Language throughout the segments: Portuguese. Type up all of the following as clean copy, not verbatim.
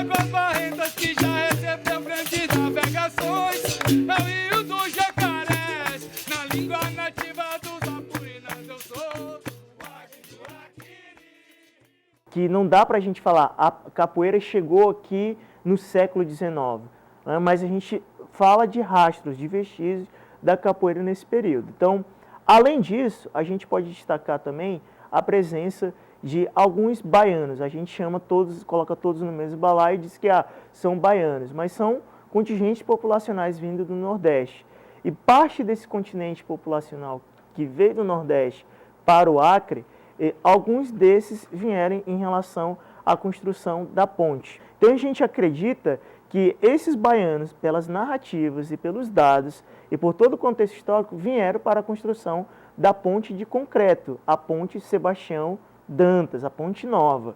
águas barrentas que já recebeu grandes navegações. É o rio dos jacarés, na língua nativa dos apurinas eu sou. Que não dá para a gente falar, a capoeira chegou aqui no século XIX, né? Mas a gente fala de rastros, de vestígios da capoeira nesse período. Então, além disso, a gente pode destacar também a presença de alguns baianos. A gente chama todos, coloca todos no mesmo balaio e diz que são baianos, mas são contingentes populacionais vindo do Nordeste. E parte desse continente populacional que veio do Nordeste para o Acre, alguns desses vieram em relação à construção da ponte. Então a gente acredita que esses baianos, pelas narrativas e pelos dados e por todo o contexto histórico, vieram para a construção da ponte de concreto, a ponte Sebastião Dantas, a ponte nova.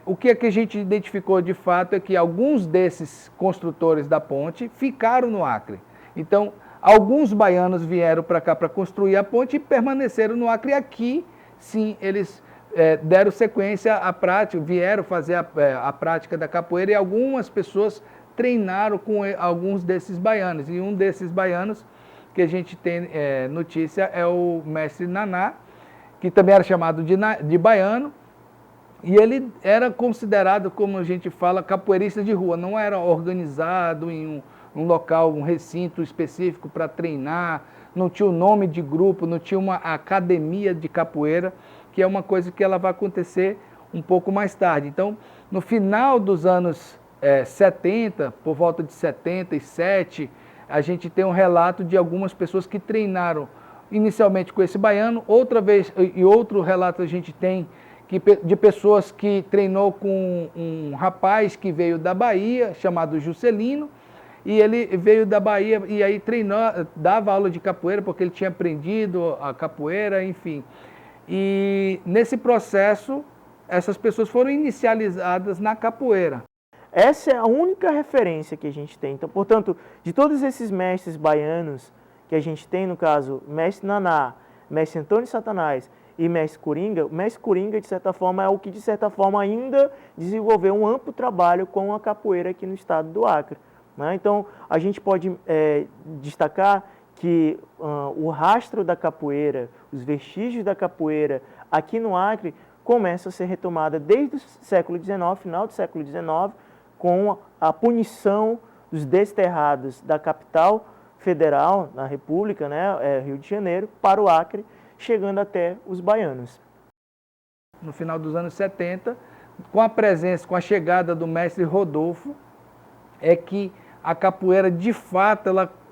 O que a gente identificou de fato é que alguns desses construtores da ponte ficaram no Acre. Então, alguns baianos vieram para cá para construir a ponte e permaneceram no Acre. E aqui, sim, eles deram sequência à prática, vieram fazer a prática da capoeira e algumas pessoas treinaram com alguns desses baianos. E um desses baianos que a gente tem notícia é o mestre Naná, que também era chamado de baiano, e ele era considerado, como a gente fala, capoeirista de rua, não era organizado em um local, um recinto específico para treinar, não tinha o nome de grupo, não tinha uma academia de capoeira, que é uma coisa que ela vai acontecer um pouco mais tarde. Então, no final dos anos 70, por volta de 77, a gente tem um relato de algumas pessoas que treinaram inicialmente com esse baiano, outra vez, e outro relato a gente tem de pessoas que treinou com um rapaz que veio da Bahia, chamado Juscelino, e ele veio da Bahia e aí treinou, dava aula de capoeira, porque ele tinha aprendido a capoeira, enfim. E nesse processo, essas pessoas foram inicializadas na capoeira. Essa é a única referência que a gente tem. Então, portanto, de todos esses mestres baianos que a gente tem, no caso, mestre Naná, mestre Antônio Satanás e mestre Coringa, o mestre Coringa, de certa forma, é o que, de certa forma, ainda desenvolveu um amplo trabalho com a capoeira aqui no estado do Acre, né? Então, a gente pode destacar que o rastro da capoeira, os vestígios da capoeira aqui no Acre, começa a ser retomada desde o século XIX, final do século XIX, com a punição dos desterrados da capital federal, na República, né, Rio de Janeiro, para o Acre, chegando até os baianos. No final dos anos 70, com a presença, com a chegada do mestre Rodolfo, é que a capoeira, de fato,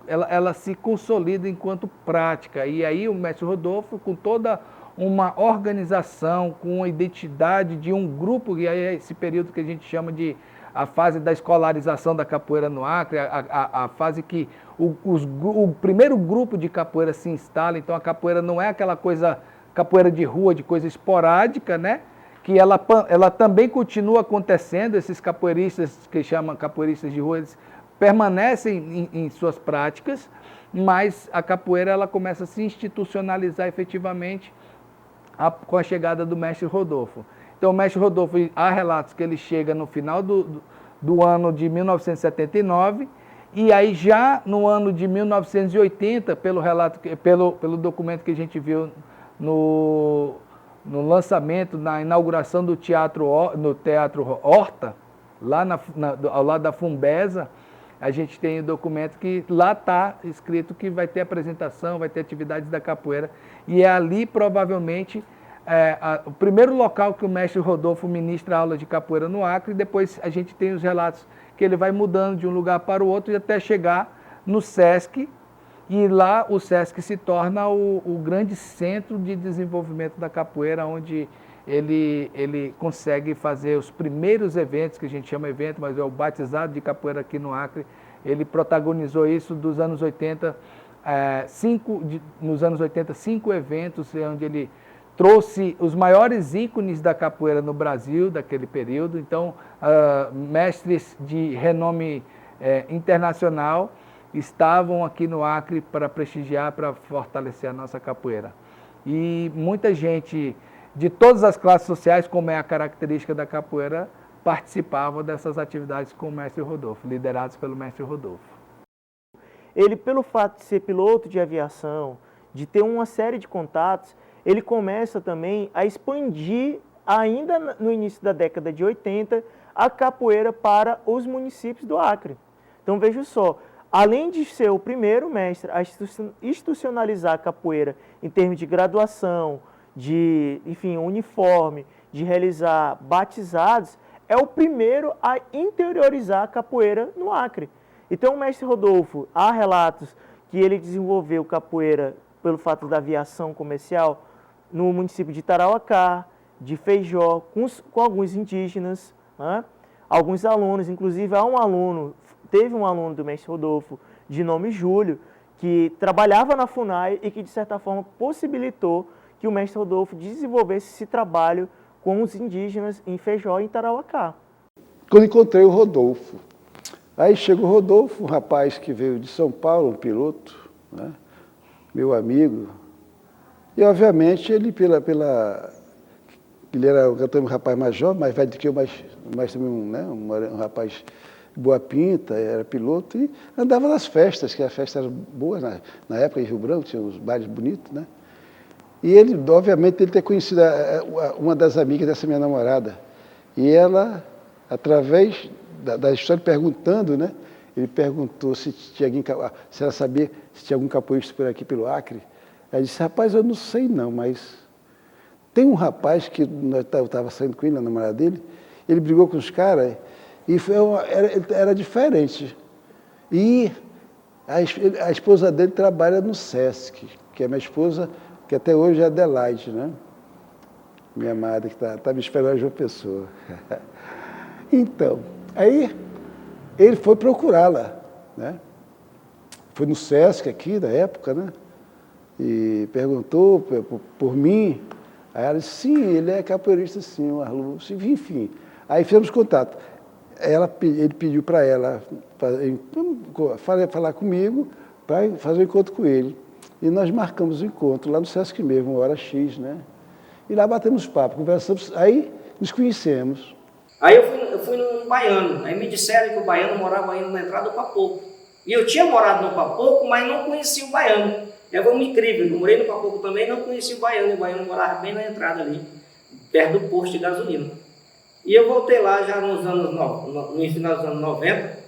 ela se consolida enquanto prática. E aí o mestre Rodolfo, com toda uma organização, com a identidade de um grupo, e aí é esse período que a gente chama de a fase da escolarização da capoeira no Acre, a fase que o primeiro grupo de capoeira se instala. Então a capoeira não é aquela coisa, capoeira de rua, de coisa esporádica, né? Que ela também continua acontecendo, esses capoeiristas que chamam capoeiristas de rua, eles permanecem em suas práticas, mas a capoeira ela começa a se institucionalizar efetivamente com a chegada do mestre Rodolfo. Então, o mestre Rodolfo, há relatos que ele chega no final do ano de 1979, e aí já no ano de 1980, pelo documento que a gente viu no lançamento, na inauguração do Teatro Horta, lá ao lado da Fumbesa, a gente tem o documento que lá está escrito que vai ter apresentação, vai ter atividades da capoeira, e é ali provavelmente o primeiro local que o mestre Rodolfo ministra aula de capoeira no Acre. E depois a gente tem os relatos que ele vai mudando de um lugar para o outro até chegar no SESC, e lá o SESC se torna o grande centro de desenvolvimento da capoeira, onde ele consegue fazer os primeiros eventos, que a gente chama evento, mas é o batizado de capoeira aqui no Acre. Ele protagonizou isso dos anos 80, nos anos 80, 5 eventos, onde ele trouxe os maiores ícones da capoeira no Brasil, daquele período. Então, mestres de renome internacional estavam aqui no Acre para prestigiar, para fortalecer a nossa capoeira. E muita gente de todas as classes sociais, como é a característica da capoeira, participavam dessas atividades com o mestre Rodolfo, liderados pelo mestre Rodolfo. Ele, pelo fato de ser piloto de aviação, de ter uma série de contatos, ele começa também a expandir, ainda no início da década de 80, a capoeira para os municípios do Acre. Então veja só, além de ser o primeiro mestre a institucionalizar a capoeira em termos de graduação, de, enfim, uniforme, de realizar batizados, é o primeiro a interiorizar a capoeira no Acre. Então o mestre Rodolfo, há relatos que ele desenvolveu capoeira pelo fato da aviação comercial no município de Tarauacá, de Feijó, com alguns indígenas, né? Alguns alunos, inclusive teve um aluno do mestre Rodolfo de nome Júlio, que trabalhava na FUNAI e que de certa forma possibilitou que o mestre Rodolfo desenvolvesse esse trabalho com os indígenas em Feijó e em Tarauacá. Quando encontrei o Rodolfo, aí chega o Rodolfo, um rapaz que veio de São Paulo, um piloto, né? Meu amigo, e obviamente ele ele era um rapaz mais jovem, mais velho do que eu, mas também um rapaz de boa pinta, era piloto, e andava nas festas, que as festas eram boas na época, em Rio Branco, tinha uns bailes bonitos, né? E ele, obviamente, ele ter conhecido uma das amigas dessa minha namorada. E ela, através da história, perguntando, né? Ele perguntou se ela sabia se tinha algum capoeirista por aqui, pelo Acre. Ela disse, rapaz, eu não sei não, mas tem um rapaz que eu estava saindo com ele, a namorada dele, ele brigou com os caras e era diferente. E a esposa dele trabalha no SESC, que é minha esposa, que até hoje é Adelaide, né? Minha amada, que tá me esperando, João Pessoa. Então, aí ele foi procurá-la, né? Foi no SESC aqui, da época, né? E perguntou por mim. Aí ela disse, sim, ele é capoeirista, sim, o Arlu, enfim. Aí fizemos contato. Ele pediu para ela falar comigo para fazer um encontro com ele. E nós marcamos o encontro lá no SESC mesmo, uma hora X, né? E lá batemos papo, conversamos, aí nos conhecemos. Aí eu fui no Baiano, aí me disseram que o Baiano morava indo na entrada do Papoco. E eu tinha morado no Papoco, mas não conhecia o Baiano. É algo incrível, eu morei no Papoco também, não conhecia o Baiano, e o Baiano morava bem na entrada ali, perto do posto de gasolina. E eu voltei lá já no final dos anos 90,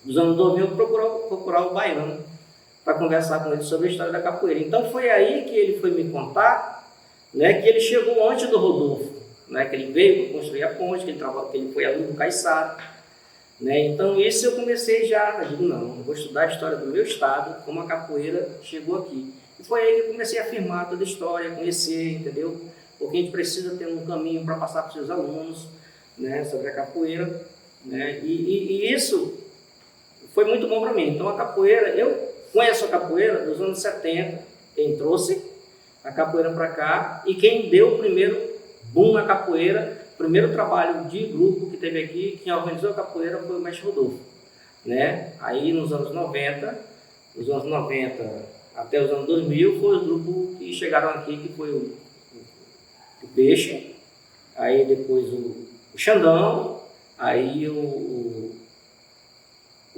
dos anos 2000, procurar o Baiano, para conversar com ele sobre a história da capoeira. Então foi aí que ele foi me contar, né, que ele chegou antes do Rodolfo, né, que ele veio construir a ponte, que ele foi aluno do Caiçara, né. Então isso eu comecei já, eu digo, não, eu vou estudar a história do meu estado, como a capoeira chegou aqui. E foi aí que eu comecei a afirmar toda a história, conhecer, entendeu? Porque a gente precisa ter um caminho para passar para os seus alunos, né, sobre a capoeira, né, e isso foi muito bom para mim. Então a capoeira, eu conheço a capoeira dos anos 70, quem trouxe a capoeira para cá e quem deu o primeiro boom na capoeira, o primeiro trabalho de grupo que teve aqui, quem organizou a capoeira foi o mestre Rodolfo, né? Aí nos anos 90 até os anos 2000 foi os grupos que chegaram aqui, que foi o Peixe, aí depois o Xandão, aí o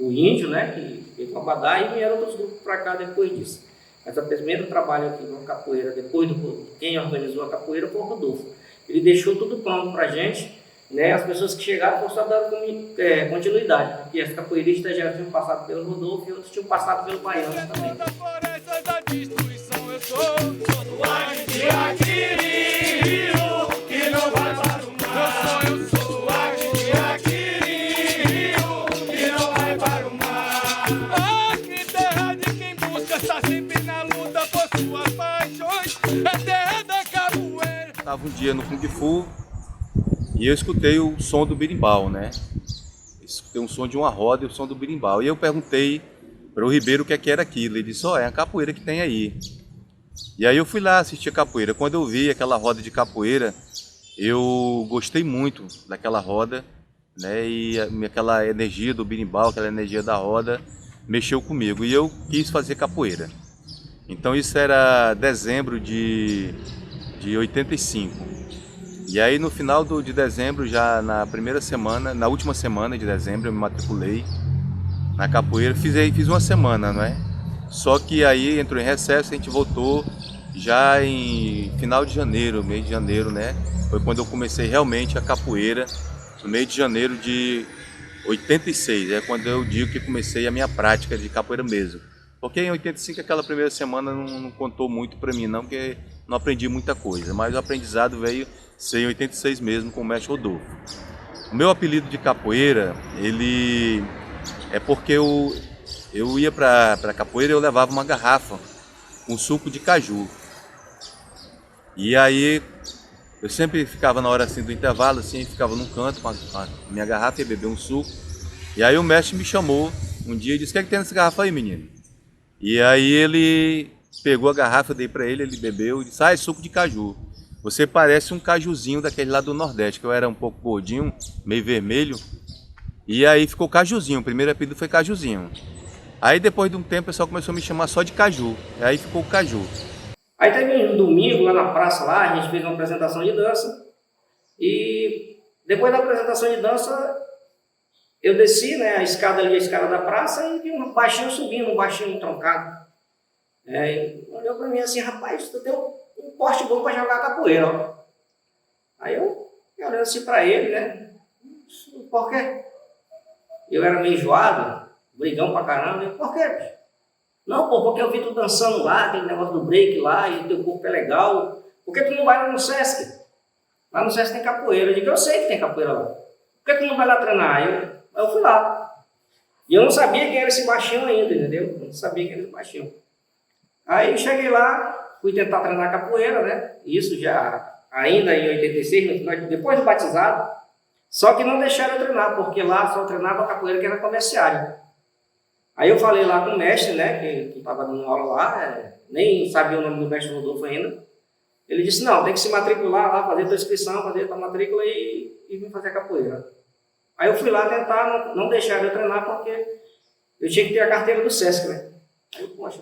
Índio, né, que veio com a Abadá, e vieram outros grupos para cá depois disso. Mas o primeiro trabalho aqui com a capoeira, depois quem organizou a capoeira foi o Rodolfo. Ele deixou tudo pronto para a gente, né, as pessoas que chegaram foram só dando continuidade, porque as capoeiristas já tinham passado pelo Rodolfo e outros tinham passado pelo Baiano também. Da floresta da destruição eu sou do Acre de Aquiri, que não vai para o mar. Eu sou do Acre de Aquiri, que não vai para o mar. Acre, terra de quem busca, está sempre na luta por suas paixões. É terra da capoeira. Estava um dia no Kung Fu e eu escutei o som do berimbau, né? Escutei um som de uma roda e o som do berimbau. E eu perguntei para o Ribeiro o que era aquilo. Ele disse, é a capoeira que tem aí. E aí eu fui lá assistir a capoeira. Quando eu vi aquela roda de capoeira, eu gostei muito daquela roda, né? E aquela energia do berimbau, aquela energia da roda, mexeu comigo. E eu quis fazer capoeira. Então isso era dezembro de 85. E aí no final de dezembro, já na primeira semana, na última semana de dezembro, eu me matriculei na capoeira, fiz uma semana, não é? Só que aí entrou em recesso, a gente voltou já em final de janeiro, mês de janeiro, né? Foi quando eu comecei realmente a capoeira, no mês de janeiro de 86, é quando eu digo que comecei a minha prática de capoeira mesmo. Porque em 85 aquela primeira semana não contou muito para mim não, porque não aprendi muita coisa, mas o aprendizado veio ser em 86 mesmo com o mestre Rodolfo. O meu apelido de capoeira, ele é porque eu ia para capoeira e eu levava uma garrafa com suco de caju. E aí eu sempre ficava na hora assim do intervalo, assim, ficava num canto com a minha garrafa e ia beber um suco. E aí o mestre me chamou um dia e disse: "O que é que tem nessa garrafa aí, menino?" E aí ele pegou a garrafa, eu dei para ele bebeu e disse: "Ah, é suco de caju. Você parece um cajuzinho daquele lá do Nordeste", que eu era um pouco gordinho, meio vermelho. E aí ficou Cajuzinho, o primeiro apelido foi Cajuzinho. Aí depois de um tempo o pessoal começou a me chamar só de Caju, aí ficou o Caju. Aí teve um domingo lá na praça, lá, a gente fez uma apresentação de dança. E depois da apresentação de dança, eu desci, né, a escada ali, a escada da praça, e vi um baixinho subindo, um baixinho troncado. E olhou pra mim assim: "Rapaz, tu tem um porte bom pra jogar capoeira, ó." Aí eu olhando assim pra ele, né, por quê? Eu era meio enjoado, brigão pra caramba. Eu: "Por quê?" "Não, pô, porque eu vi tu dançando lá, aquele negócio do break lá, e teu corpo é legal. Por que tu não vai lá no Sesc? Lá no Sesc tem capoeira." Eu digo: "Eu sei que tem capoeira lá. Por que tu não vai lá treinar?" Aí eu fui lá. E eu não sabia quem era esse baixinho ainda, entendeu? Eu não sabia quem era esse baixinho. Aí eu cheguei lá, fui tentar treinar capoeira, né? Isso já ainda em 86, depois do batizado. Só que não deixaram eu treinar, porque lá só treinava capoeira que era comerciário. Aí eu falei lá com o mestre, né, que estava dando aula lá, nem sabia o nome do mestre Rodolfo ainda. Ele disse: "Não, tem que se matricular lá, fazer tua inscrição, fazer tua matrícula e vir fazer capoeira." Aí eu fui lá tentar, não deixaram eu treinar porque eu tinha que ter a carteira do Sesc, né? Aí, poxa,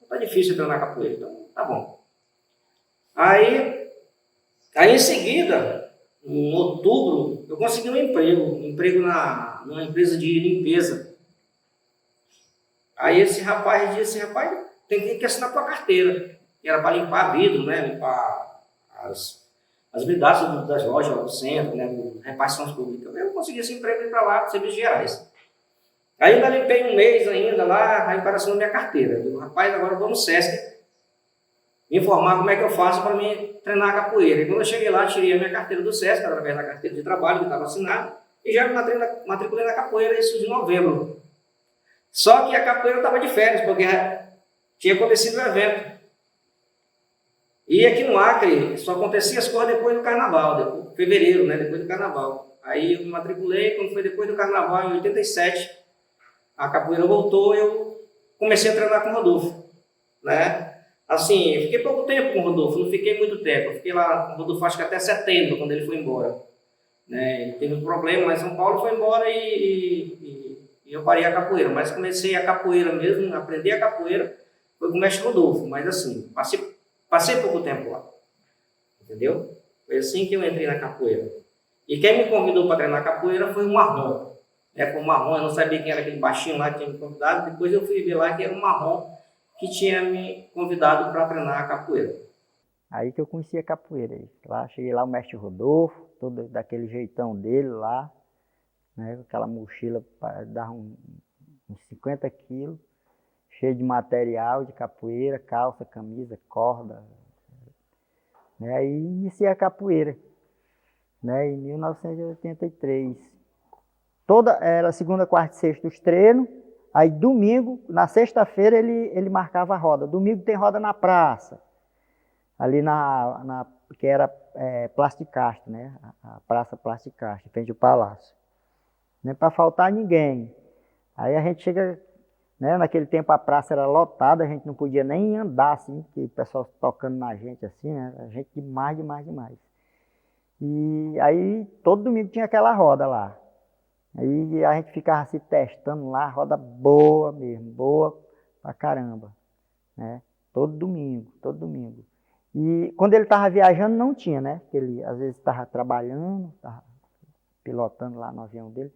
tá difícil treinar capoeira, então tá bom. Aí em seguida, em outubro, eu consegui um emprego numa empresa de limpeza. Aí esse rapaz disse: "Rapaz, tem que assinar tua carteira." Que era para limpar vidro, né? Limpar as vidraças das lojas lá do centro, né? Repartições públicas. Eu consegui esse emprego e ir para lá, serviços gerais. Aí ainda limpei um mês ainda lá, aí apareceu na minha carteira. Eu digo: "Rapaz, agora eu vou no Sesc me informar como é que eu faço para me treinar a capoeira." E quando eu cheguei lá, tirei a minha carteira do Sesc, através da carteira de trabalho que estava assinada, e já me matriculei na capoeira, isso de novembro. Só que a capoeira estava de férias, porque tinha acontecido o evento. E aqui no Acre só acontecia as coisas depois do carnaval, fevereiro, né, depois do carnaval. Aí eu me matriculei, quando foi depois do carnaval, em 87, a capoeira voltou e eu comecei a treinar com o Rodolfo, né? Assim, eu fiquei pouco tempo com o Rodolfo, não fiquei muito tempo. Eu fiquei lá com o Rodolfo acho que até setembro, quando ele foi embora. Né? Ele teve um problema lá em São Paulo, foi embora e eu parei a capoeira. Mas comecei a capoeira mesmo, aprender a capoeira, foi com o mestre Rodolfo. Mas assim, passei pouco tempo lá, entendeu? Foi assim que eu entrei na capoeira. E quem me convidou para treinar capoeira foi o Marrom. Foi o Marrom, eu não sabia quem era aquele baixinho lá que tinha me convidado. Depois eu fui ver lá que era o Marrom que tinha me convidado para treinar a capoeira. Aí que eu conheci a capoeira. Lá, cheguei lá, o mestre Rodolfo, todo daquele jeitão dele lá, né, com aquela mochila para dar uns 50 quilos, cheio de material de capoeira, calça, camisa, corda. Né, aí iniciei a capoeira, né, em 1983. Era segunda, quarta e sexta os treinos. Aí domingo, na sexta-feira, ele marcava a roda. Domingo tem roda na praça, ali que era Plasticastro, né? A Praça Plasticastro, frente ao Palácio. Não é para faltar ninguém. Aí a gente chega, né? Naquele tempo a praça era lotada, a gente não podia nem andar assim, que o pessoal tocando na gente assim, né? A gente demais. E aí todo domingo tinha aquela roda lá. Aí a gente ficava se testando lá, roda boa mesmo, boa pra caramba, né? Todo domingo. E quando ele estava viajando, não tinha, né? Ele às vezes estava trabalhando, estava pilotando lá no avião dele.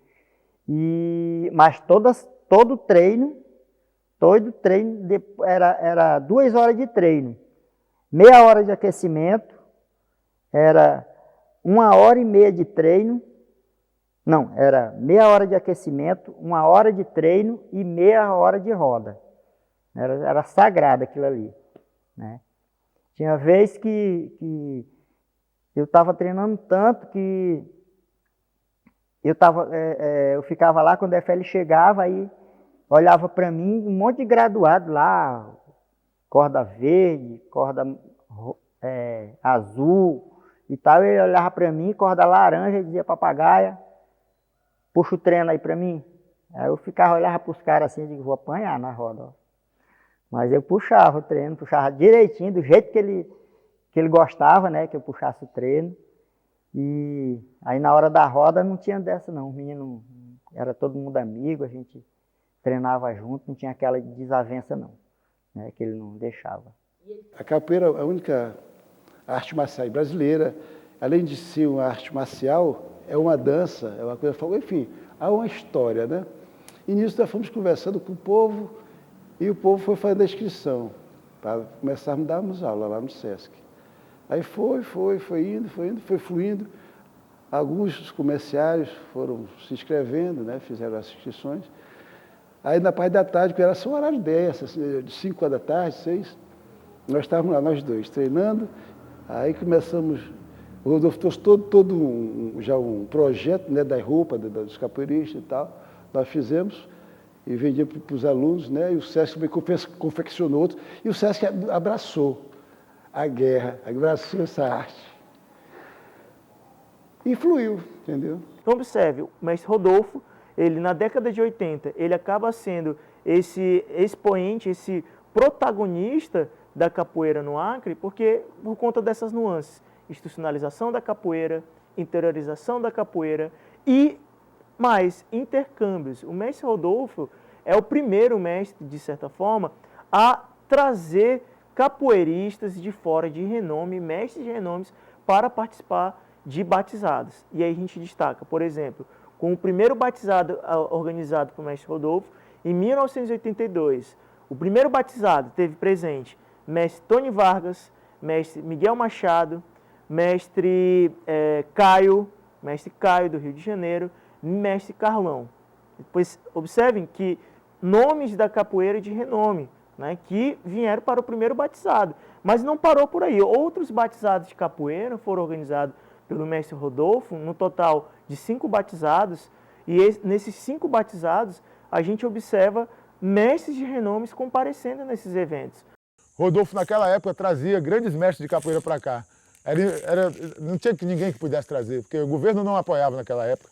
Mas todo treino era 2 horas de treino, meia hora de aquecimento, era 1h30 de treino. Não, era meia hora de aquecimento, 1 hora de treino e meia hora de roda. Era sagrado aquilo ali, né? Tinha vez que eu estava treinando tanto que eu ficava lá, quando a FL chegava, aí olhava para mim, um monte de graduado lá, corda verde, corda azul e tal, ele olhava para mim, corda laranja, e dizia: papagaia, puxa o treino aí para mim. Aí eu olhava para os caras assim, digo: vou apanhar na roda, ó. Mas eu puxava o treino, puxava direitinho, do jeito que ele gostava, né, que eu puxasse o treino. E aí na hora da roda não tinha dessa não, o menino, era todo mundo amigo, a gente treinava junto, não tinha aquela desavença não, né, que ele não deixava. A capoeira é a única arte marcial brasileira, além de ser uma arte marcial, é uma dança, é uma coisa, enfim, há uma história, né? E nisso nós fomos conversando com o povo, e o povo foi fazendo a inscrição, para começarmos a darmos aula lá no SESC. Aí foi indo, foi fluindo. Alguns comerciários foram se inscrevendo, né, fizeram as inscrições. Aí na parte da tarde, que era só um horário dessas, de 5 horas da tarde, 6, nós estávamos lá, nós dois, treinando. Aí começamos, o Rodolfo trouxe todo um projeto, né, da roupa, dos capoeiristas e tal. Nós fizemos e vendia para os alunos, né, e o SESC também confeccionou outro, e o SESC abraçou a guerra, abraçou essa arte. E fluiu, entendeu? Então observe, o mestre Rodolfo, ele na década de 80, ele acaba sendo esse expoente, esse protagonista da capoeira no Acre, porque por conta dessas nuances, institucionalização da capoeira, interiorização da capoeira e mais intercâmbios. O mestre Rodolfo é o primeiro mestre, de certa forma, a trazer capoeiristas de fora de renome, mestres de renomes, para participar de batizados. E aí a gente destaca, por exemplo, com o primeiro batizado organizado pelo mestre Rodolfo, em 1982. O primeiro batizado teve presente mestre Tony Vargas, mestre Miguel Machado, mestre Caio do Rio de Janeiro, mestre Carlão. Depois observem que nomes da capoeira de renome, né, que vieram para o primeiro batizado. Mas não parou por aí. Outros batizados de capoeira foram organizados pelo mestre Rodolfo, no total de 5 batizados, e nesses 5 batizados a gente observa mestres de renomes comparecendo nesses eventos. Rodolfo naquela época trazia grandes mestres de capoeira para cá. Não tinha ninguém que pudesse trazer, porque o governo não apoiava naquela época.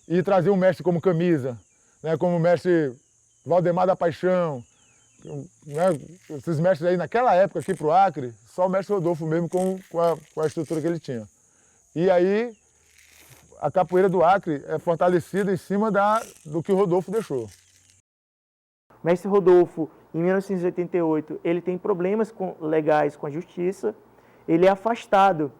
E trazia um mestre como Camisa, né, como o mestre Valdemar da Paixão, né, esses mestres aí naquela época aqui para o Acre, só o mestre Rodolfo mesmo com a estrutura que ele tinha. E aí a capoeira do Acre é fortalecida em cima do que o Rodolfo deixou. O mestre Rodolfo, em 1988, ele tem problemas legais com a justiça, ele é afastado.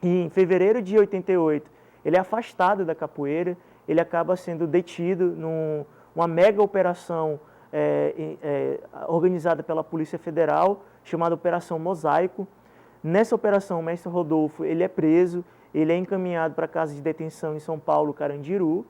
E em fevereiro de 88, ele é afastado da capoeira, ele acaba sendo detido numa mega operação organizada pela Polícia Federal, chamada Operação Mosaico. Nessa operação, o mestre Rodolfo ele é preso, ele é encaminhado para a casa de detenção em São Paulo, Carandiru,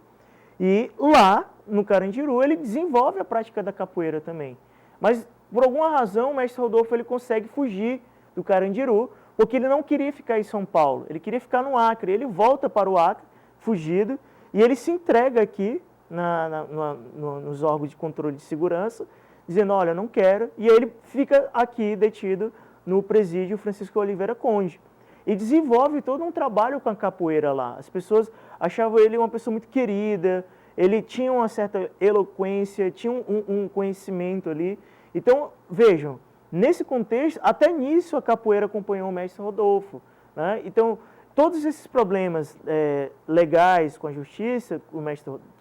e lá, no Carandiru, ele desenvolve a prática da capoeira também. Mas, por alguma razão, o mestre Rodolfo ele consegue fugir do Carandiru, porque ele não queria ficar em São Paulo, ele queria ficar no Acre. Ele volta para o Acre, fugido, e ele se entrega aqui nos órgãos de controle de segurança, dizendo: olha, não quero, e aí ele fica aqui detido no presídio Francisco Oliveira Conde. E desenvolve todo um trabalho com a capoeira lá. As pessoas achavam ele uma pessoa muito querida, ele tinha uma certa eloquência, tinha um conhecimento ali. Então, vejam, nesse contexto, até nisso a capoeira acompanhou o mestre Rodolfo, né? Então, todos esses problemas legais com a justiça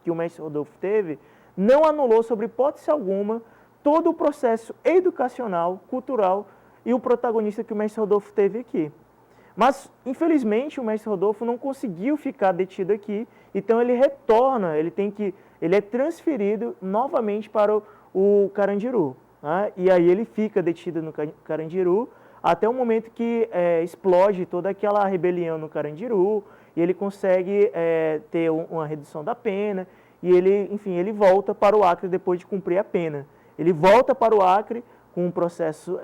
que o mestre Rodolfo teve, não anulou, sob hipótese alguma, todo o processo educacional, cultural e o protagonista que o mestre Rodolfo teve aqui. Mas, infelizmente, o mestre Rodolfo não conseguiu ficar detido aqui, então ele retorna, ele é transferido novamente para o Carandiru, né? E aí ele fica detido no Carandiru até o momento que explode toda aquela rebelião no Carandiru, e ele consegue ter uma redução da pena, e ele, enfim, ele volta para o Acre depois de cumprir a pena. Ele volta para o Acre com um processo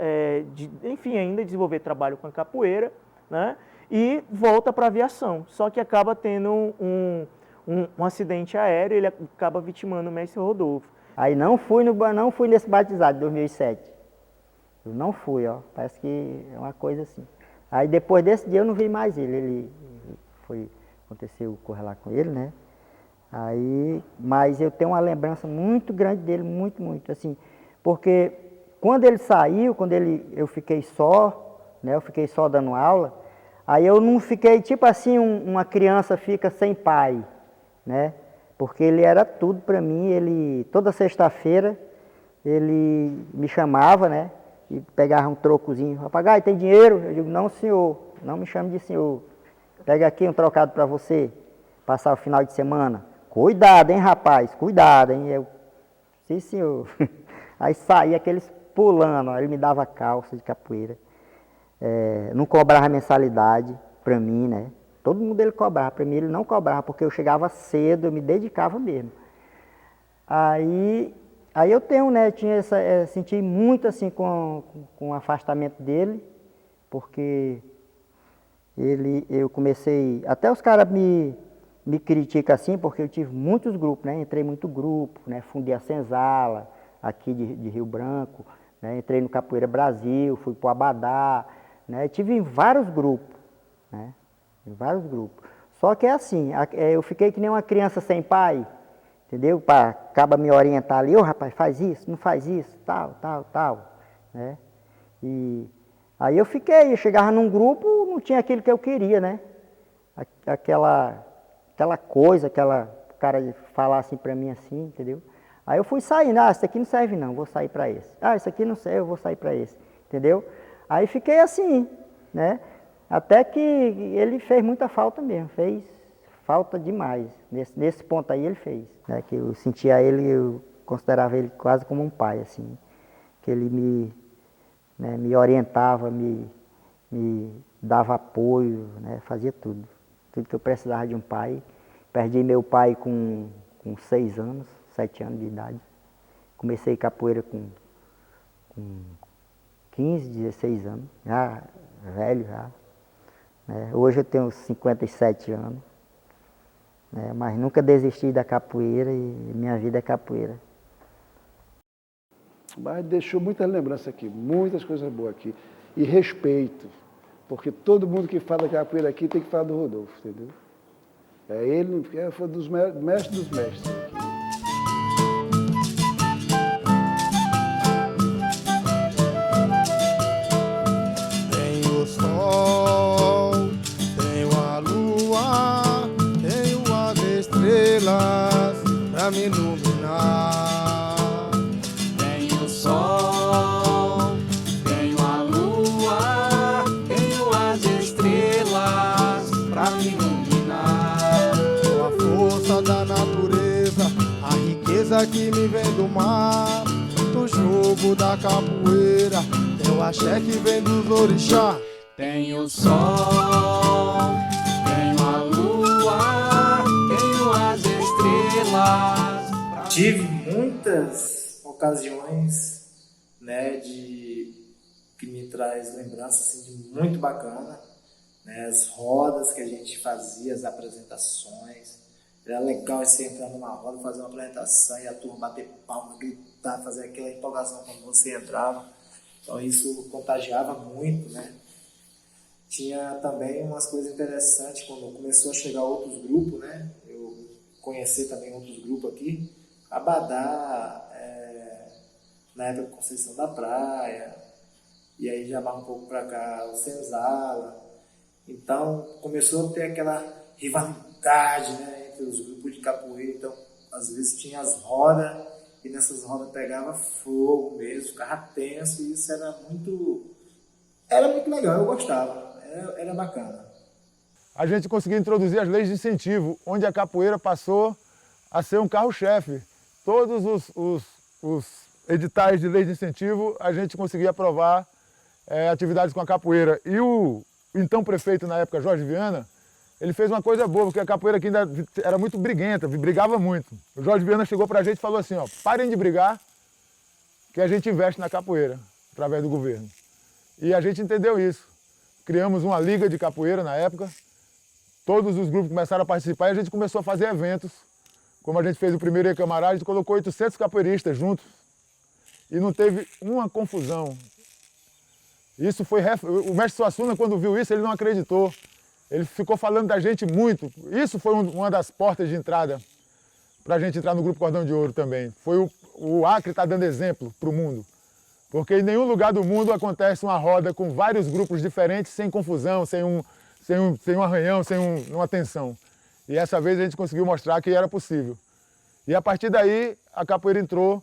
de, enfim, ainda desenvolver trabalho com a capoeira, né? E volta para a aviação, só que acaba tendo um acidente aéreo, ele acaba vitimando o mestre Rodolfo. Aí não fui nesse batizado de 2007. Eu não fui, ó. Parece que é uma coisa assim. Aí depois desse dia eu não vi mais ele. Aconteceu correr lá com ele, né? Mas eu tenho uma lembrança muito grande dele, muito, muito, assim. Porque quando ele saiu, eu fiquei só, né? Eu fiquei só dando aula. Aí eu não fiquei, tipo assim, uma criança fica sem pai, né? Porque ele era tudo para mim. Toda sexta-feira, ele me chamava, né? E pegava um trocozinho. Papagaio, tem dinheiro? Eu digo, não, senhor, não me chame de senhor. Pega aqui um trocado para você, passar o final de semana. Cuidado, hein, rapaz, cuidado, hein. Eu, sim, senhor. Aí saía aqueles pulando, ó, ele me dava calça de capoeira. Não cobrava mensalidade para mim, né? Todo mundo ele cobrava, para mim ele não cobrava, porque eu chegava cedo, eu me dedicava mesmo. Aí eu tenho, né, senti muito assim com o afastamento dele, porque eu comecei, até os caras me criticam assim, porque eu tive muitos grupos, né? Entrei em muito grupo, né? Fundei a Senzala, aqui de Rio Branco, né? Entrei no Capoeira Brasil, fui para o Abadá, né? Tive em vários grupos, né? Em vários grupos. Só que é assim, eu fiquei que nem uma criança sem pai, entendeu? Acaba me orientar ali, ô rapaz, faz isso, não faz isso, tal, né? E aí eu chegava num grupo, não tinha aquilo que eu queria, né? Aquela coisa, o cara falar assim pra mim assim, entendeu? Aí eu fui saindo, isso aqui não serve não, vou sair pra esse. Isso aqui não serve, eu vou sair pra esse, entendeu? Aí fiquei assim, né? Até que ele fez muita falta mesmo, fez falta demais. Nesse ponto aí ele fez, né? Que eu sentia ele, eu considerava ele quase como um pai, assim. Que ele me orientava, me dava apoio, né? Fazia tudo. Tudo que eu precisava de um pai. Perdi meu pai com 6 anos, 7 anos de idade. Comecei capoeira com 15, 16 anos, já velho já. Hoje eu tenho 57 anos, né? Mas nunca desisti da capoeira e minha vida é capoeira. Mas deixou muitas lembranças aqui, muitas coisas boas aqui. E respeito, porque todo mundo que fala capoeira aqui tem que falar do Rodolfo, entendeu? Ele foi dos mestres dos mestres aqui. Tem o sol, tem a lua, tem as estrelas pra me iluminar. Tem o sol, tem a lua, tem as estrelas pra me iluminar. Com a força da natureza, a riqueza que me vem do mar, do jogo da capoeira, tem o axé que vem dos orixá. Tem o sol, tem a lua, tem as estrelas. Tive muitas ocasiões, né, que me traz lembranças assim, de muito bacana, né, as rodas que a gente fazia, as apresentações. Era legal você entrar numa roda, fazer uma apresentação e a turma bater palma, gritar, fazer aquela empolgação quando você entrava. Então isso contagiava muito, né? Tinha também umas coisas interessantes quando começou a chegar outros grupos, né? Eu conheci também outros grupos aqui. Abadá, na época Conceição da Praia, e aí já vai um pouco para cá o Senzala. Então começou a ter aquela rivalidade, né, entre os grupos de capoeira. Então às vezes tinha as rodas e nessas rodas pegava fogo mesmo, ficava tenso, e isso era muito Era muito legal, eu gostava, era bacana. A gente conseguiu introduzir as leis de incentivo, onde a capoeira passou a ser um carro-chefe. Todos os editais de lei de incentivo, a gente conseguia aprovar atividades com a capoeira. E o então prefeito na época, Jorge Viana, ele fez uma coisa boa, porque a capoeira aqui ainda era muito briguenta, brigava muito. O Jorge Viana chegou pra gente e falou assim, ó, parem de brigar, que a gente investe na capoeira, através do governo. E a gente entendeu isso. Criamos uma liga de capoeira na época, todos os grupos começaram a participar e a gente começou a fazer eventos. Como a gente fez o primeiro Ecamará, a gente colocou 800 capoeiristas juntos e não teve uma confusão. Isso foi... O mestre Suassuna, quando viu isso, ele não acreditou. Ele ficou falando da gente muito. Isso foi uma das portas de entrada para a gente entrar no Grupo Cordão de Ouro também. Foi o Acre está dando exemplo para o mundo. Porque em nenhum lugar do mundo acontece uma roda com vários grupos diferentes, sem confusão, sem um arranhão, sem uma tensão. E essa vez a gente conseguiu mostrar que era possível. E a partir daí, a capoeira entrou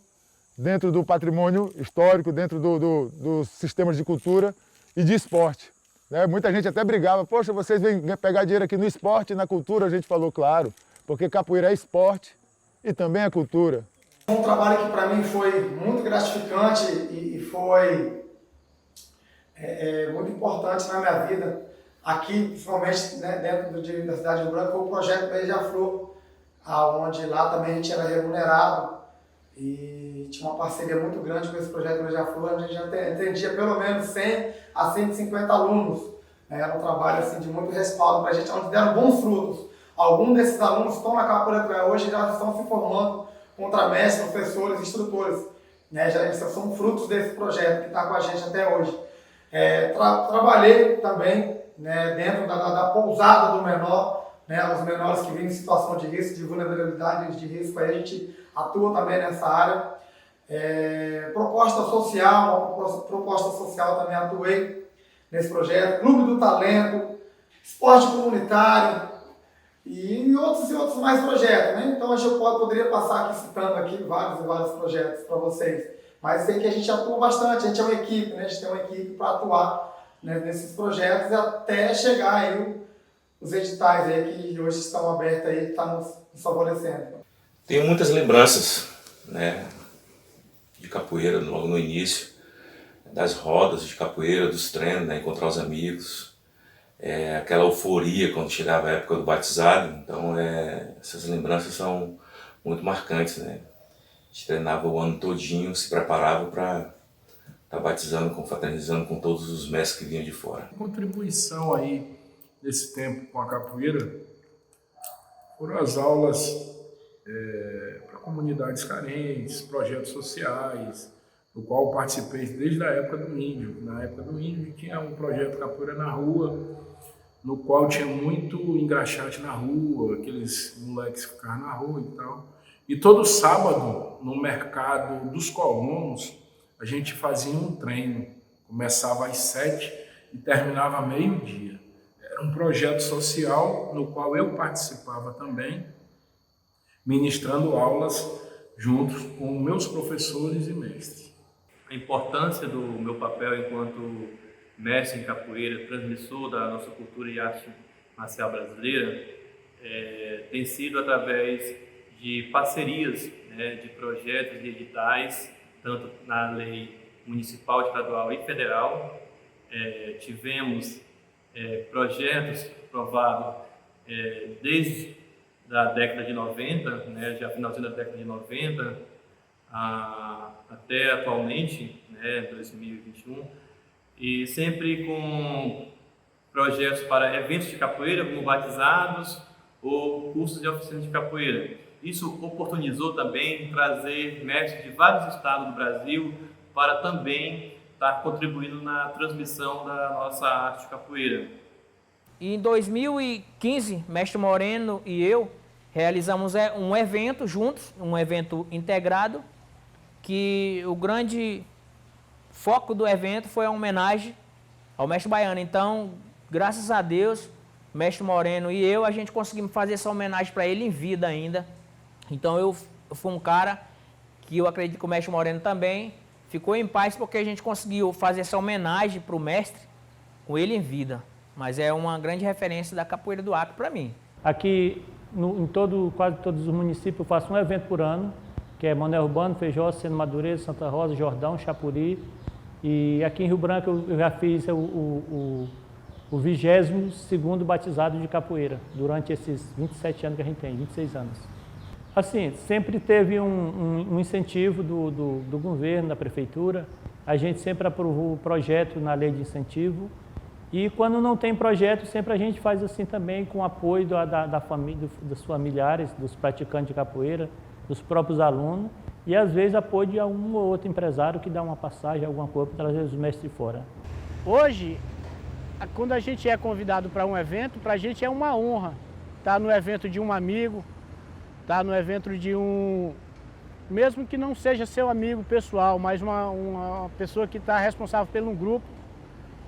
dentro do patrimônio histórico, dentro dos sistemas de cultura e de esporte. Né? Muita gente até brigava, poxa, vocês vêm pegar dinheiro aqui no esporte e na cultura? A gente falou, claro, porque capoeira é esporte e também é cultura. Um trabalho que para mim foi muito gratificante e foi muito importante na minha vida. Aqui, principalmente, né, dentro da cidade de Rio Branco, foi o projeto Beija-Flor, onde lá também a gente era remunerado e tinha uma parceria muito grande com esse projeto Beija-Flor, onde a gente já atendia pelo menos 100 a 150 alunos. Era um trabalho assim, de muito respaldo para a gente, onde deram bons frutos. Alguns desses alunos estão na capoeira até hoje e já estão se formando contramestres, professores, instrutores. Né? Já são frutos desse projeto que está com a gente até hoje. Trabalhei também, né, dentro da pousada do menor, né, os menores que vivem em situação de risco, de vulnerabilidade, de risco, aí a gente atua também nessa área. Proposta social também atuei nesse projeto, Clube do Talento, esporte comunitário e outros mais projetos. Né? Então a gente poderia passar aqui citando aqui vários e vários projetos para vocês. Mas sei que a gente atua bastante, a gente é uma equipe, né? A gente tem uma equipe para atuar, né, nesses projetos até chegar aí os editais aí que hoje estão abertos aí, que estão nos favorecendo. Tenho muitas lembranças, né, de capoeira logo no início, das rodas de capoeira, dos treinos, né, encontrar os amigos, aquela euforia quando chegava a época do batizado. Então essas lembranças são muito marcantes, né? A gente treinava o ano todinho, se preparava para estar batizando, confraternizando com todos os mestres que vinham de fora. A contribuição aí desse tempo com a capoeira foram as aulas para comunidades carentes, projetos sociais, do qual eu participei desde a época do Índio. Na época do Índio tinha um projeto Capoeira na Rua, no qual tinha muito engraxate na rua, aqueles moleques que ficavam na rua e tal. E todo sábado, no mercado dos colonos, a gente fazia um treino. Começava às 7 e terminava à meio-dia. Era um projeto social no qual eu participava também, ministrando aulas juntos com meus professores e mestres. A importância do meu papel enquanto mestre em capoeira, transmissor da nossa cultura e arte marcial brasileira, tem sido através de parcerias, né, de projetos e editais, tanto na lei municipal, estadual e federal. Tivemos projetos aprovados desde a década de 90, né, já finalzinho da década de 90, até atualmente, né, 2021, e sempre com projetos para eventos de capoeira, como batizados ou cursos de oficina de capoeira. Isso oportunizou também trazer mestres de vários estados do Brasil para também estar contribuindo na transmissão da nossa arte de capoeira. Em 2015, Mestre Moreno e eu realizamos um evento juntos, um evento integrado, que o grande foco do evento foi a homenagem ao Mestre Baiano. Então, graças a Deus, Mestre Moreno e eu, a gente conseguimos fazer essa homenagem para ele em vida ainda. Então eu fui um cara que eu acredito que o Mestre Moreno também ficou em paz, porque a gente conseguiu fazer essa homenagem para o mestre com ele em vida, mas é uma grande referência da capoeira do Acre para mim. Aqui em quase todos os municípios eu faço um evento por ano, que é Mané Urbano, Feijó, Seno Madureira, Santa Rosa, Jordão, Chapuri. E aqui em Rio Branco eu já fiz o 22º batizado de capoeira, durante esses 27 anos que a gente tem, 26 anos. Assim, sempre teve um incentivo do governo, da prefeitura. A gente sempre aprovou o projeto na lei de incentivo. E quando não tem projeto, sempre a gente faz assim também, com apoio da família, dos familiares, dos praticantes de capoeira, dos próprios alunos. E às vezes apoio de um ou outro empresário que dá uma passagem, alguma coisa para trazer os mestres de fora. Hoje, quando a gente é convidado para um evento, para a gente é uma honra estar no evento de um amigo, estar no evento de mesmo que não seja seu amigo pessoal, mas uma pessoa que está responsável por um grupo,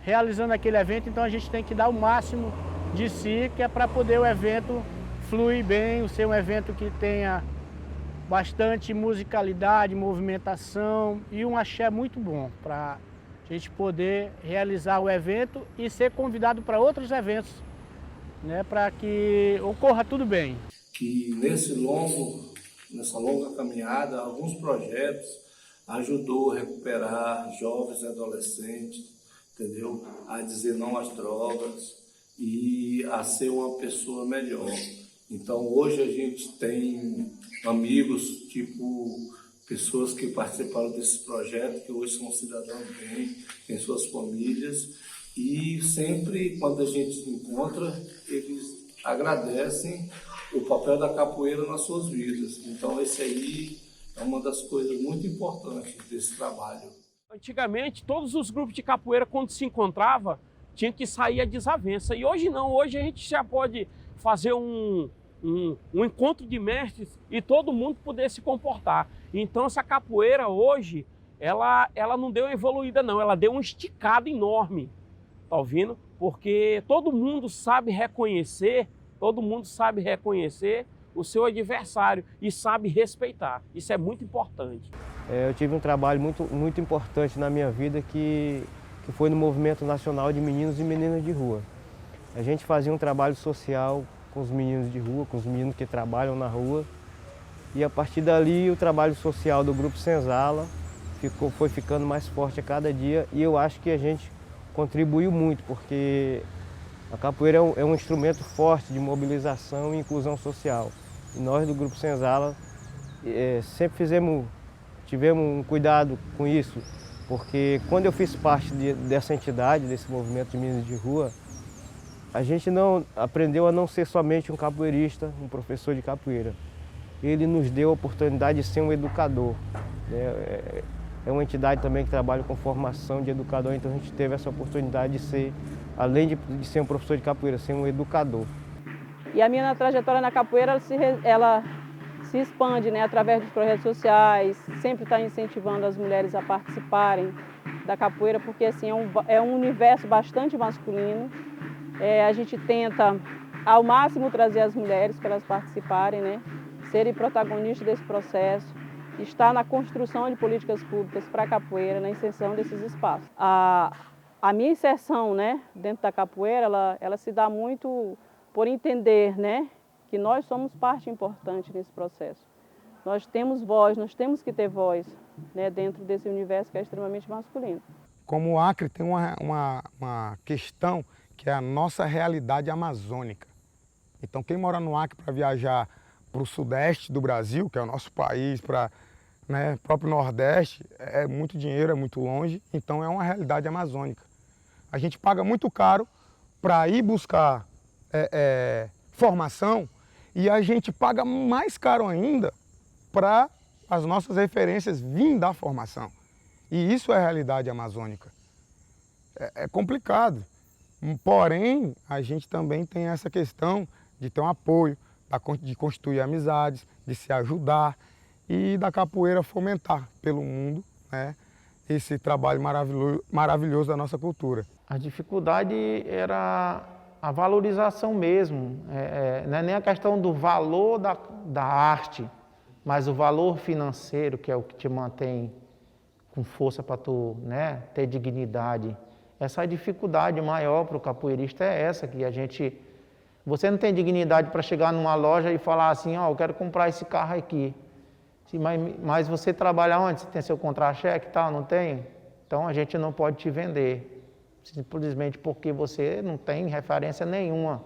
realizando aquele evento. Então a gente tem que dar o máximo de si, que é para poder o evento fluir bem, ser um evento que tenha bastante musicalidade, movimentação e um axé muito bom para a gente poder realizar o evento e ser convidado para outros eventos, né, para que ocorra tudo bem. Que nessa longa caminhada, alguns projetos ajudou a recuperar jovens e adolescentes, entendeu? A dizer não às drogas e a ser uma pessoa melhor. Então hoje a gente tem amigos, pessoas que participaram desse projeto, que hoje são cidadãos bem, têm suas famílias, e sempre quando a gente se encontra, eles agradecem o papel da capoeira nas suas vidas. Então esse aí é uma das coisas muito importantes desse trabalho. Antigamente, todos os grupos de capoeira, quando se encontrava, tinha que sair a desavença. E hoje não, hoje a gente já pode fazer um encontro de mestres e todo mundo poder se comportar. Então essa capoeira hoje, ela não deu uma evoluída não, ela deu uma esticada enorme, tá ouvindo? Porque todo mundo sabe reconhecer o seu adversário e sabe respeitar. Isso é muito importante. Eu tive um trabalho muito importante na minha vida que foi no Movimento Nacional de Meninos e Meninas de Rua. A gente fazia um trabalho social com os meninos de rua, com os meninos que trabalham na rua. E a partir dali o trabalho social do Grupo Senzala foi ficando mais forte a cada dia e eu acho que a gente contribuiu muito, porque a capoeira é um instrumento forte de mobilização e inclusão social. E nós do Grupo Senzala sempre tivemos um cuidado com isso, porque quando eu fiz parte dessa entidade, desse movimento de meninos de rua, a gente não aprendeu a não ser somente um capoeirista, um professor de capoeira. Ele nos deu a oportunidade de ser um educador. É uma entidade também que trabalha com formação de educador, então a gente teve essa oportunidade de ser, além de ser um professor de capoeira, ser um educador. E a minha trajetória na capoeira, ela se expande, né, através dos projetos sociais, sempre está incentivando as mulheres a participarem da capoeira, porque assim, é um universo bastante masculino. A gente tenta ao máximo trazer as mulheres para elas participarem, né, serem protagonistas desse processo, estar na construção de políticas públicas para a capoeira, na inserção desses espaços. A minha inserção, né, dentro da capoeira, ela se dá muito por entender, né, que nós somos parte importante nesse processo. Nós temos voz, nós temos que ter voz, né, dentro desse universo que é extremamente masculino. Como o Acre tem uma questão que é a nossa realidade amazônica. Então quem mora no Acre para viajar para o sudeste do Brasil, que é o nosso país, para o próprio nordeste, é muito dinheiro, é muito longe, então é uma realidade amazônica. A gente paga muito caro para ir buscar formação e a gente paga mais caro ainda para as nossas referências virem da formação. E isso é a realidade amazônica. É complicado, porém a gente também tem essa questão de ter um apoio, de constituir amizades, de se ajudar e da capoeira fomentar pelo mundo, né, esse trabalho maravilhoso da nossa cultura. A dificuldade era a valorização mesmo, não é nem a questão do valor da arte, mas o valor financeiro, que é o que te mantém com força para tu, né, ter dignidade essa dificuldade maior para o capoeirista é essa, que a gente... Você não tem dignidade para chegar numa loja e falar assim, ó, eu quero comprar esse carro aqui. Mas você trabalha onde? Você tem seu contra-cheque e tal? Não tem? Então a gente não pode te vender, simplesmente porque você não tem referência nenhuma.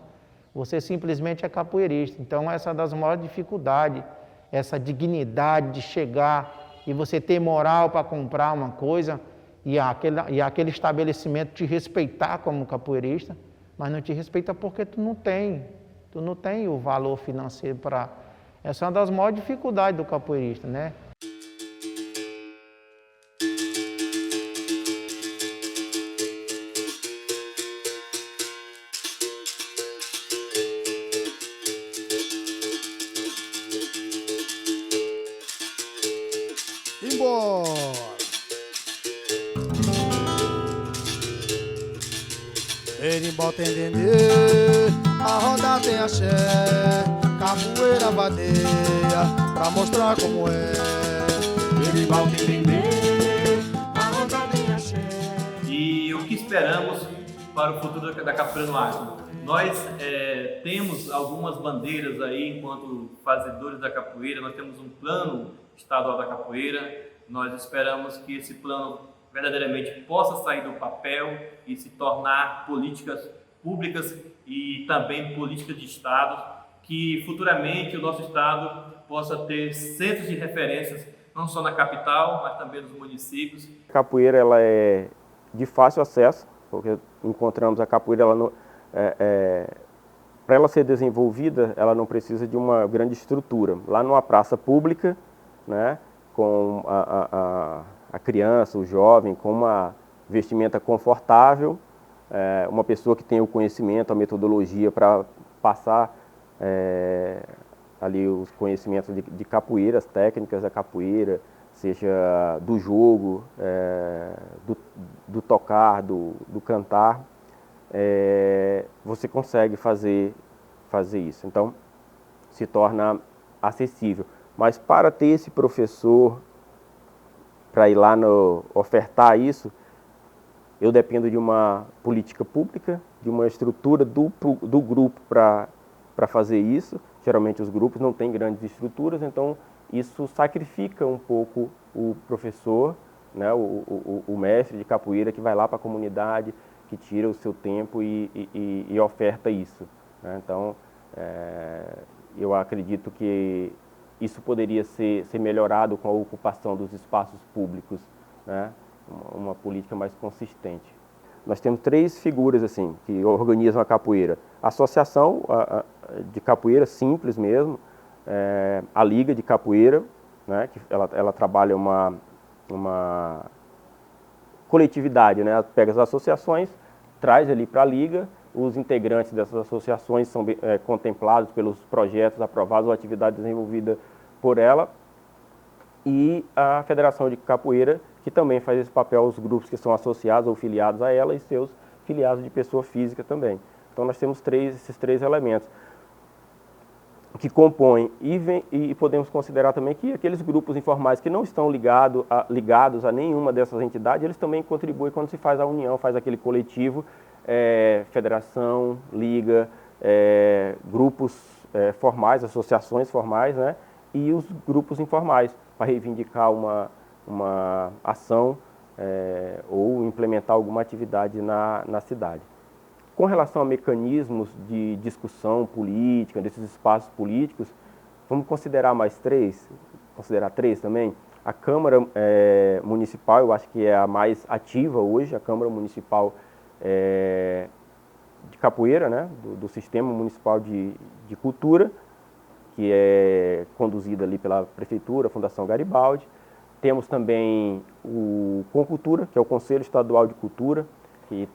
Você simplesmente é capoeirista. Então essa é uma das maiores dificuldades, essa dignidade de chegar e você ter moral para comprar uma coisa e aquele estabelecimento te respeitar como capoeirista, mas não te respeita porque tu não tem o valor financeiro para... Essa é uma das maiores dificuldades do capoeirista, né? Embora! Berimbau tem dendê, a roda tem axé, capoeira vadeia, pra mostrar como é. Berimbau tem dendê, a roda tem axé. E o que esperamos para o futuro da capoeira no Acre? Nós temos algumas bandeiras aí enquanto fazedores da capoeira, nós temos um plano estadual da capoeira, nós esperamos que esse plano verdadeiramente possa sair do papel e se tornar políticas públicas e também políticas de Estado, que futuramente o nosso Estado possa ter centros de referências, não só na capital, mas também nos municípios. A capoeira ela é de fácil acesso, porque encontramos a capoeira, para ela ser desenvolvida, ela não precisa de uma grande estrutura. Lá numa praça pública, né, com a criança, o jovem, com uma vestimenta confortável, uma pessoa que tem o conhecimento, a metodologia para passar ali os conhecimentos de capoeira, as técnicas da capoeira, seja do jogo, do tocar, do cantar, você consegue fazer isso. Então, se torna acessível. Mas para ter esse professor, para ir lá ofertar isso, eu dependo de uma política pública, de uma estrutura do grupo para fazer isso. Geralmente os grupos não têm grandes estruturas, então isso sacrifica um pouco o professor, né, o mestre de capoeira que vai lá para a comunidade, que tira o seu tempo e oferta isso, né? Então, eu acredito que isso poderia ser melhorado com a ocupação dos espaços públicos, né? Uma política mais consistente. Nós temos 3 figuras assim que organizam a capoeira. A associação de capoeira simples mesmo, a liga de capoeira, né? Que ela trabalha uma coletividade, né? Ela pega as associações, traz ali para a liga, os integrantes dessas associações são contemplados pelos projetos aprovados ou atividade desenvolvida por ela, e a Federação de Capoeira, que também faz esse papel, os grupos que são associados ou filiados a ela e seus filiados de pessoa física também. Então nós temos esses 3 elementos que compõem, e podemos considerar também que aqueles grupos informais que não estão ligados a nenhuma dessas entidades, eles também contribuem quando se faz a união, faz aquele coletivo, federação, liga, grupos formais, associações formais, né? E os grupos informais, para reivindicar uma ação ou implementar alguma atividade na cidade. Com relação a mecanismos de discussão política, desses espaços políticos, vamos considerar mais 3, considerar 3 também. A Câmara Municipal, eu acho que é a mais ativa hoje, a Câmara Municipal de Capoeira, né, do Sistema Municipal de Cultura, que é conduzida ali pela Prefeitura, Fundação Garibaldi. Temos também o Concultura, que é o Conselho Estadual de Cultura, que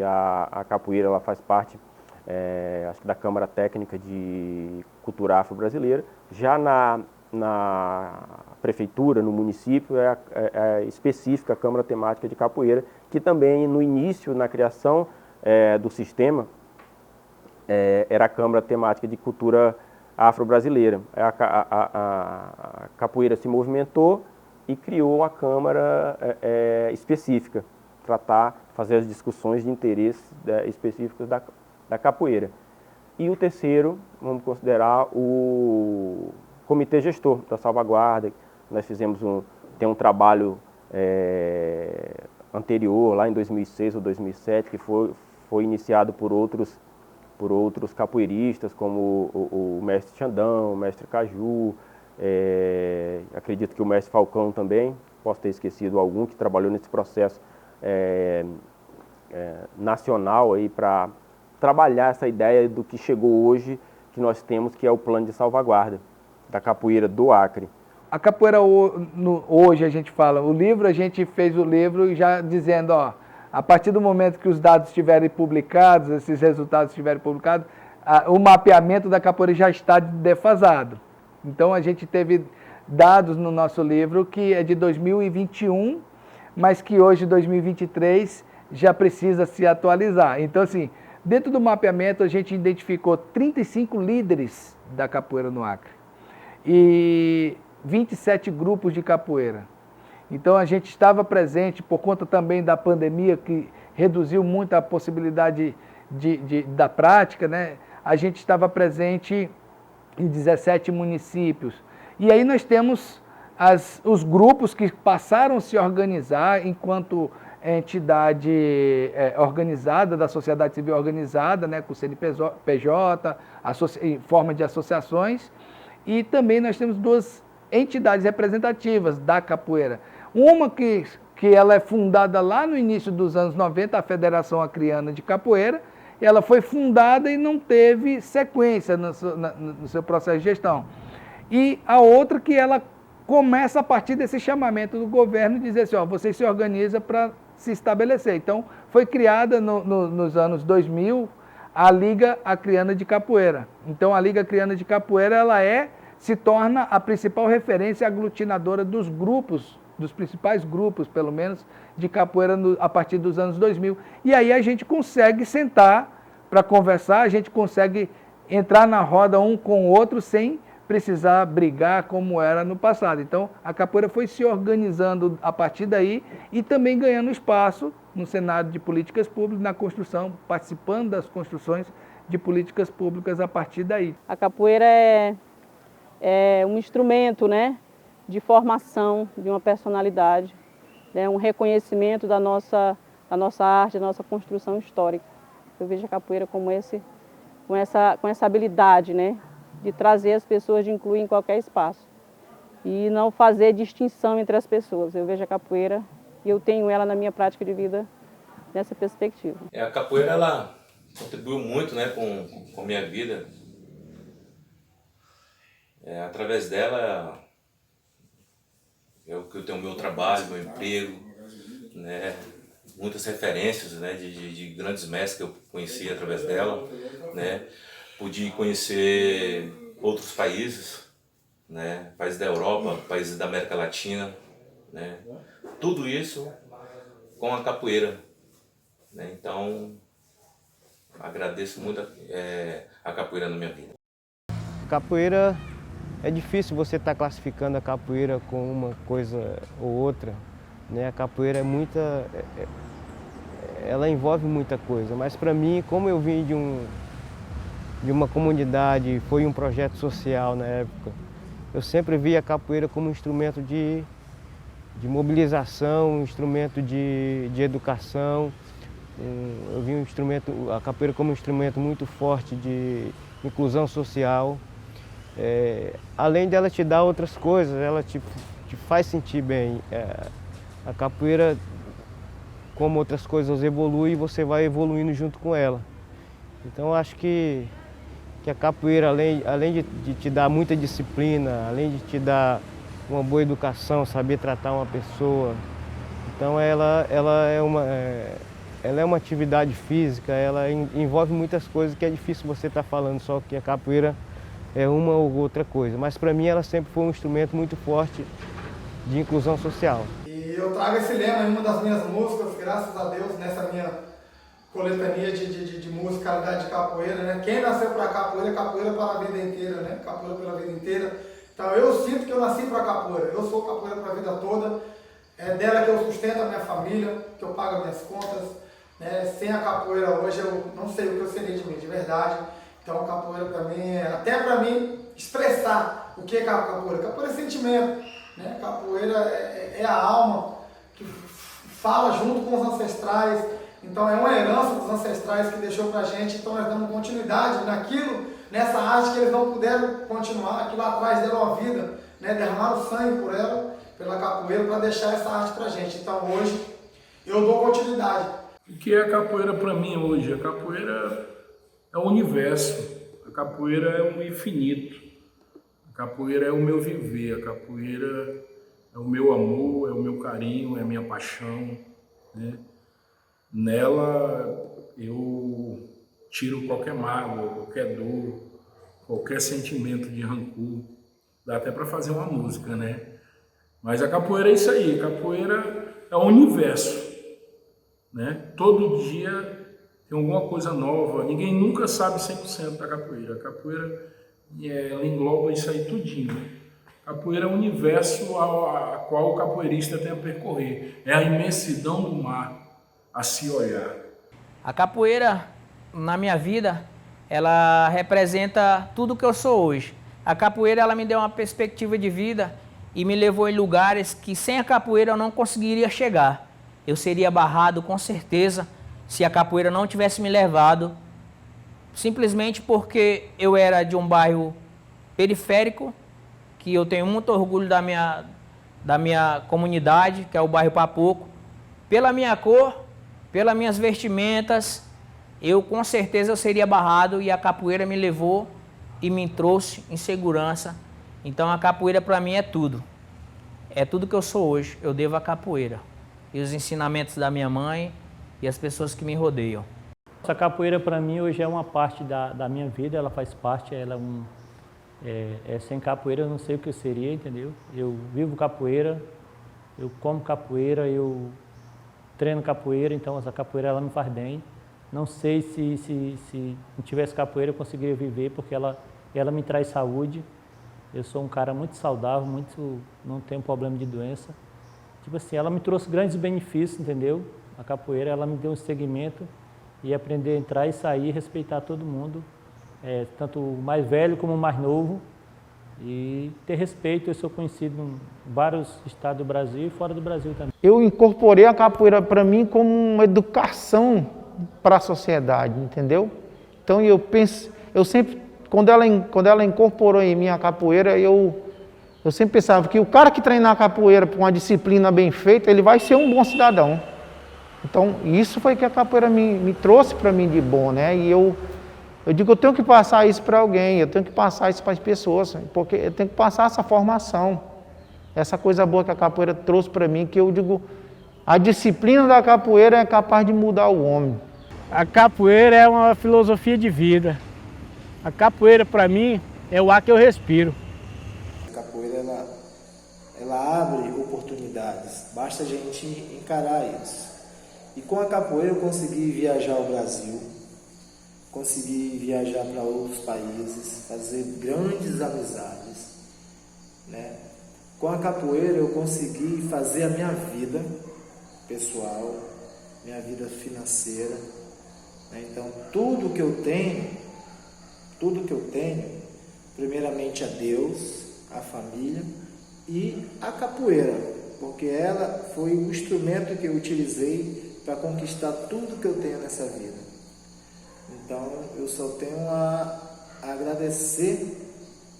a capoeira ela faz parte, acho que da Câmara Técnica de Cultura Afro-Brasileira. Já na Prefeitura, no município, é específica a Câmara Temática de Capoeira, que também no início, na criação do sistema, era a Câmara Temática de Cultura Afro-Brasileira. A capoeira se movimentou e criou a Câmara específica. tratar, fazer as discussões de interesses específicos da capoeira. E o terceiro, vamos considerar o comitê gestor da salvaguarda. Nós fizemos tem um trabalho anterior, lá em 2006 ou 2007, que foi iniciado por outros capoeiristas, como o mestre Xandão, o mestre Caju, acredito que o mestre Falcão também, posso ter esquecido algum, que trabalhou nesse processo nacional aí para trabalhar essa ideia do que chegou hoje, que nós temos, que é o plano de salvaguarda da capoeira do Acre. A capoeira hoje, a gente fala, a gente fez o livro já dizendo, ó, a partir do momento que os dados estiverem publicados, esses resultados estiverem publicados, o mapeamento da capoeira já está defasado. Então a gente teve dados no nosso livro que é de 2021, mas que hoje, 2023, já precisa se atualizar. Então, assim, dentro do mapeamento a gente identificou 35 líderes da capoeira no Acre e 27 grupos de capoeira. Então a gente estava presente por conta também da pandemia, que reduziu muito a possibilidade da prática, né? A gente estava presente em 17 municípios. E aí nós temos os grupos que passaram a se organizar enquanto entidade organizada, da sociedade civil organizada, né, com o CNPJ, em forma de associações. E também nós temos duas entidades representativas da capoeira. Uma que ela é fundada lá no início dos anos 90, a Federação Acreana de Capoeira. Ela foi fundada e não teve sequência no seu processo de gestão. E a outra que ela começa a partir desse chamamento do governo, dizer assim, ó, você se organiza para se estabelecer. Então, foi criada nos anos 2000 a Liga Acreana de Capoeira. Então, a Liga Acreana de Capoeira, ela se torna a principal referência aglutinadora dos grupos, dos principais grupos, pelo menos, de capoeira a partir dos anos 2000. E aí a gente consegue sentar para conversar, a gente consegue entrar na roda um com o outro sem precisar brigar como era no passado. Então, a capoeira foi se organizando a partir daí e também ganhando espaço no Senado de Políticas Públicas, na construção, participando das construções de políticas públicas a partir daí. A capoeira é um instrumento, né, de formação de uma personalidade, né, um reconhecimento da nossa arte, da nossa construção histórica. Eu vejo a capoeira como com essa habilidade, né, de trazer as pessoas, de incluir em qualquer espaço e não fazer distinção entre as pessoas. Eu vejo a capoeira e eu tenho ela na minha prática de vida nessa perspectiva. A capoeira, ela contribuiu muito, né, com a minha vida. Através dela eu tenho o meu trabalho, meu emprego, né, muitas referências, né, de grandes mestres que eu conheci através dela, né. Pude conhecer outros países, né, países da Europa, países da América Latina, né, tudo isso com a capoeira, né. Então, agradeço muito a capoeira na minha vida. Capoeira, é difícil você estar classificando a capoeira com uma coisa ou outra, né? A capoeira ela envolve muita coisa, mas para mim, como eu vim de uma comunidade, foi um projeto social na época, eu sempre vi a capoeira como um instrumento de mobilização, um instrumento de educação. Eu vi a capoeira como um instrumento muito forte de inclusão social. Além dela te dar outras coisas, ela te faz sentir bem. A capoeira, como outras coisas, evolui e você vai evoluindo junto com ela. Então eu acho que a capoeira, além de te dar muita disciplina, além de te dar uma boa educação, saber tratar uma pessoa, então ela é uma atividade física, ela envolve muitas coisas que é difícil você estar falando só que a capoeira é uma ou outra coisa. Mas para mim ela sempre foi um instrumento muito forte de inclusão social. E eu trago esse lema em uma das minhas músicas, graças a Deus, nessa minha coletânea de musicalidade de capoeira, né? Quem nasceu para capoeira, capoeira para a vida inteira, né? Capoeira pela vida inteira. Então eu sinto que eu nasci para capoeira, eu sou capoeira para a vida toda. É dela que eu sustento a minha família, que eu pago as minhas contas. Né? Sem a capoeira hoje eu não sei o que eu seria de mim, de verdade. Então a capoeira para mim, até para mim expressar o que é capoeira. Capoeira é sentimento, né? Capoeira é a alma que fala junto com os ancestrais. Então é uma herança dos ancestrais que deixou pra gente. Então nós damos continuidade naquilo, nessa arte que eles não puderam continuar, que lá atrás deram a vida, né? Derramaram sangue por ela, pela capoeira, para deixar essa arte pra gente. Então hoje eu dou continuidade. O que é a capoeira para mim hoje? A capoeira é o universo, a capoeira é o infinito, a capoeira é o meu viver, a capoeira é o meu amor, é o meu carinho, é a minha paixão, né? Nela eu tiro qualquer mágoa, qualquer dor, qualquer sentimento de rancor. Dá até para fazer uma música, né? Mas a capoeira é isso aí, a capoeira é o universo, né? Todo dia tem alguma coisa nova, ninguém nunca sabe 100% da capoeira. A capoeira ela engloba isso aí tudinho, né? A capoeira é o universo a qual o capoeirista tem a percorrer, é a imensidão do mar a se olhar. A capoeira, na minha vida, ela representa tudo que eu sou hoje. A capoeira, ela me deu uma perspectiva de vida e me levou em lugares que sem a capoeira eu não conseguiria chegar. Eu seria barrado, com certeza, se a capoeira não tivesse me levado, simplesmente porque eu era de um bairro periférico, que eu tenho muito orgulho da minha comunidade, que é o bairro Papoco. Pela minha cor, pelas minhas vestimentas, eu com certeza eu seria barrado, e a capoeira me levou e me trouxe em segurança. Então a capoeira para mim é tudo que eu sou hoje, eu devo à capoeira e os ensinamentos da minha mãe e as pessoas que me rodeiam. Essa capoeira para mim hoje é uma parte da minha vida, ela faz parte, ela sem capoeira eu não sei o que eu seria, entendeu? Eu vivo capoeira, eu como capoeira, eu treino capoeira, então essa capoeira ela me faz bem. Não sei se não tivesse capoeira eu conseguiria viver, porque ela me traz saúde. Eu sou um cara muito saudável, não tenho problema de doença. Tipo assim, ela me trouxe grandes benefícios, entendeu? A capoeira, ela me deu um segmento e aprender a entrar e sair, respeitar todo mundo, tanto o mais velho como o mais novo, e ter respeito. Eu sou conhecido em vários estados do Brasil e fora do Brasil também. Eu incorporei a capoeira para mim como uma educação para a sociedade, entendeu? Então eu sempre, quando ela incorporou em mim a capoeira, eu sempre pensava que o cara que treinar a capoeira com uma disciplina bem feita, ele vai ser um bom cidadão. Então isso foi que a capoeira me trouxe para mim de bom, né? E eu digo, eu tenho que passar isso para alguém, eu tenho que passar isso para as pessoas, porque eu tenho que passar essa formação, essa coisa boa que a capoeira trouxe para mim, que eu digo, a disciplina da capoeira é capaz de mudar o homem. A capoeira é uma filosofia de vida. A capoeira, para mim, é o ar que eu respiro. A capoeira, ela abre oportunidades, basta a gente encarar isso. E com a capoeira eu consegui viajar ao Brasil, consegui viajar para outros países, fazer grandes amizades, né? Com a capoeira eu consegui fazer a minha vida pessoal, minha vida financeira, né? Então tudo que eu tenho, primeiramente a Deus, a família e a capoeira, porque ela foi o instrumento que eu utilizei para conquistar tudo que eu tenho nessa vida. Então eu só tenho a agradecer,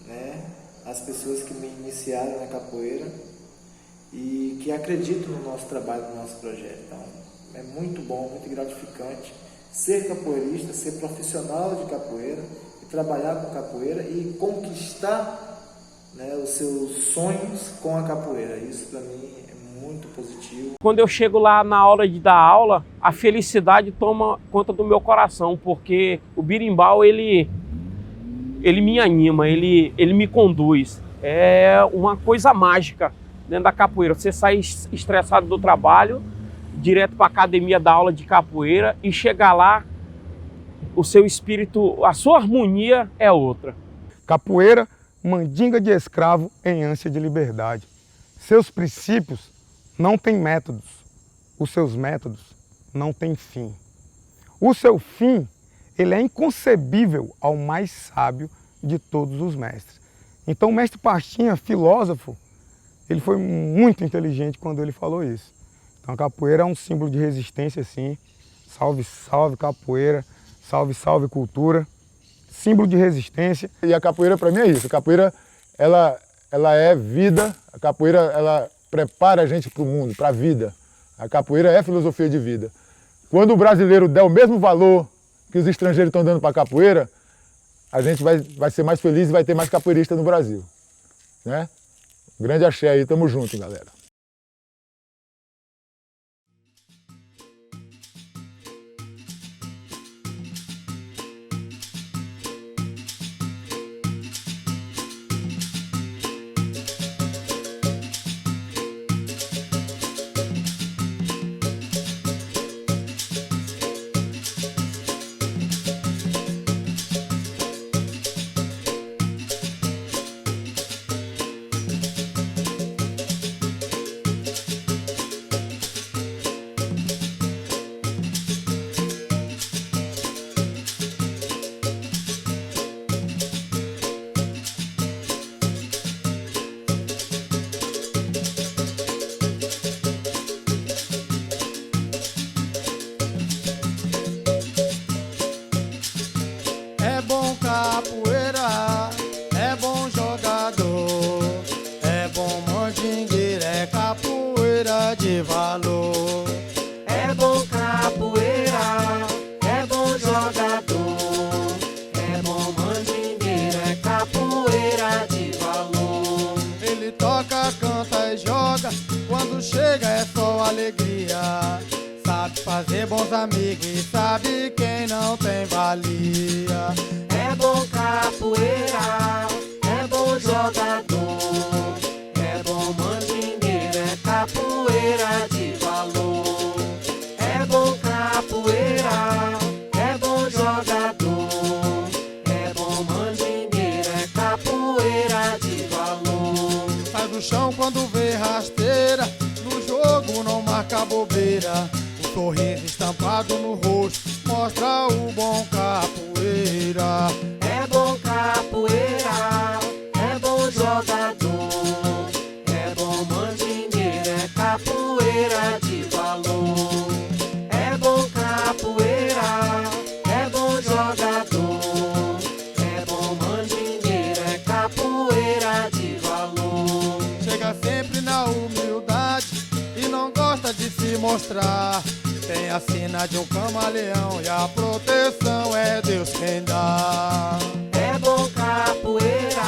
né, as pessoas que me iniciaram na capoeira e que acreditam no nosso trabalho, no nosso projeto. Então é muito bom, muito gratificante ser capoeirista, ser profissional de capoeira e trabalhar com capoeira e conquistar, né, os seus sonhos com a capoeira. Isso para mim é muito positivo. Quando eu chego lá na hora de dar aula, a felicidade toma conta do meu coração, porque o berimbau, ele me anima, ele me conduz. É uma coisa mágica dentro da capoeira. Você sai estressado do trabalho, direto para a academia dar aula de capoeira e chegar lá, o seu espírito, a sua harmonia é outra. Capoeira, mandinga de escravo em ânsia de liberdade. Seus princípios, não tem métodos. Os seus métodos não têm fim. O seu fim, ele é inconcebível ao mais sábio de todos os mestres. Então o mestre Pastinha, filósofo, ele foi muito inteligente quando ele falou isso. Então a capoeira é um símbolo de resistência, sim. Salve, salve capoeira, salve, salve cultura. Símbolo de resistência. E a capoeira para mim é isso. A capoeira, ela é vida. A capoeira, ela prepara a gente para o mundo, para a vida. A capoeira é filosofia de vida. Quando o brasileiro der o mesmo valor que os estrangeiros estão dando para a capoeira, a gente vai ser mais feliz e vai ter mais capoeirista no Brasil. Né? Grande axé aí, tamo junto, galera. É bom capoeira, é bom jogador, é bom mandingueira, é capoeira de valor. É bom capoeira, é bom jogador, é bom mandingueira, é capoeira de valor. Ele toca, canta e joga, quando chega é só alegria. Sabe fazer bons amigos e sabe quem não tem valia. É bom capoeira, é bom jogador, é bom mandingueira, é capoeira de valor. É bom capoeira, é bom jogador, é bom mandingueira, é capoeira de valor. Sai do chão quando vê rasteira, no jogo não marca bobeira. Sorriso estampado no rosto mostra o bom capoeira. É bom capoeira, é bom jogador, é bom mandingueira, é capoeira de valor. É bom capoeira, é bom jogador, é bom mandingueira, é capoeira de valor. Chega sempre na humildade e não gosta de se mostrar. Tem a sina de um camaleão e a proteção é Deus quem dá. É bom capoeira,